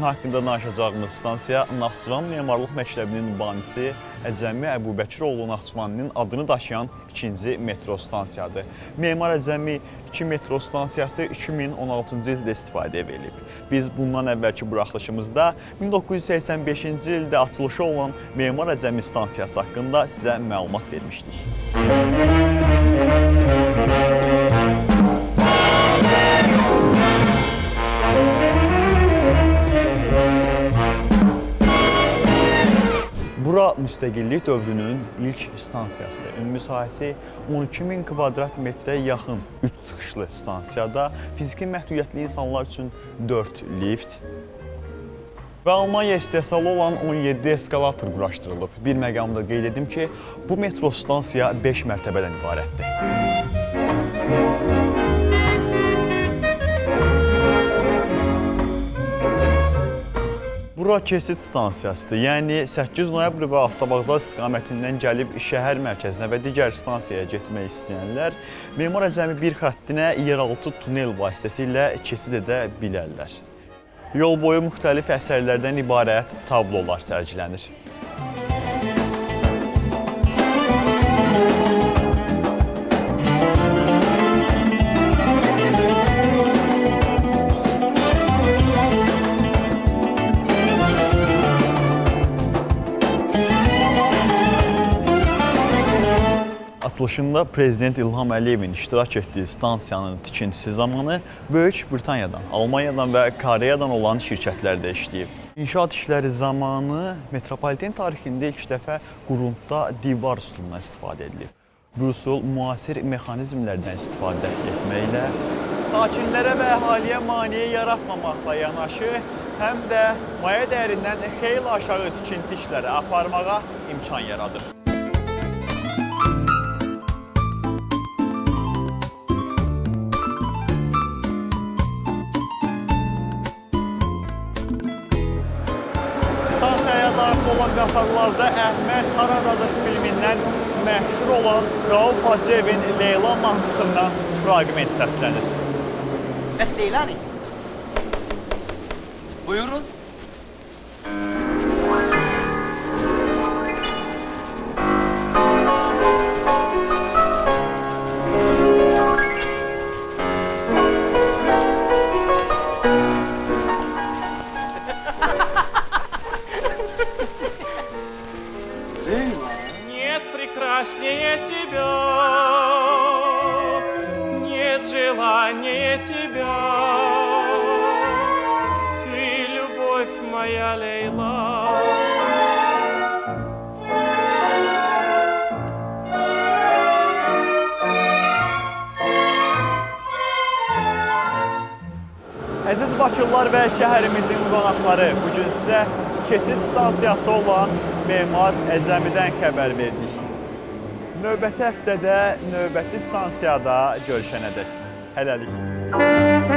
haqqında danışacağımız stansiya Naxçıvan Memarlıq Məktəbinin banisi Əcəmi Əbubəkroğlu Naxçıvanlının adını daşıyan ikinci metro stansiyadır. Memar Əcəmi 2 metro stansiyası 2016-cı ildə istifadəyə verilib. Biz bundan əvvəlki buraxılışımızda 1985-ci ildə açılışı olan Memar Əcəmi stansiyası haqqında sizə məlumat vermişdik. Bura müstəqillik dövrünün ilk stansiyasıdır. Ümumi sahəsi 12.000 kvadrat metrə yaxın 3 çıxışlı stansiyada fiziki məhdudiyyətli insanlar üçün 4 lift və Almaniya istehsalı olan 17 eskalator quraşdırılıb. Bir məqamda qeyd edim ki, bu metro stansiya 5 mərtəbədən ibarətdir. Bura keçid stansiyasıdır. Yəni 8 noyabr və avtovağzal istiqamətindən gəlib şəhər mərkəzinə və digər stansiyaya getmək istəyənlər Memar Əcəmi 1 xəttinə yeraltı tunel vasitəsilə keçid edə bilərlər. Yol boyu müxtəlif əsərlərdən ibarət tablolar sərgilənir. Açılışında Prezident İlham Əliyevin iştirak etdiyi stansiyanın tikintisi zamanı Böyük Britaniyadan, Almaniyadan və Koreyadan olan şirkətlər də işləyib. İnşaat işləri zamanı metropoliten tarixində ilk dəfə qurumda divar üsulundan istifadə edilib. Bu üsul müasir mexanizmlərdən istifadə etməklə sakinlərə və əhaliyə maneə yaratmamaqla yanaşı, həm də maya dəyərindən xeyli aşağı tikinti işləri aparmağa imkan yaradır. Stansiyaya daxil olan qatarlarda Əhməd Haradadır filmindən məşhur olan Rauf Hacıyevin Leyla mahnısından fraqment səslənir. Bəs Leyla'nın? Buyurun. Прекраснее тебя, нет желания тебя, ты любовь моя, Лейла. Əziz Bakılılar və şəhərimizin qonaqları, bugün sizə keçid stansiyası olan Memar Əcəmidən xəbər verdik. Növbəti həftədə növbəti stansiyada görüşənədək. Hələlik.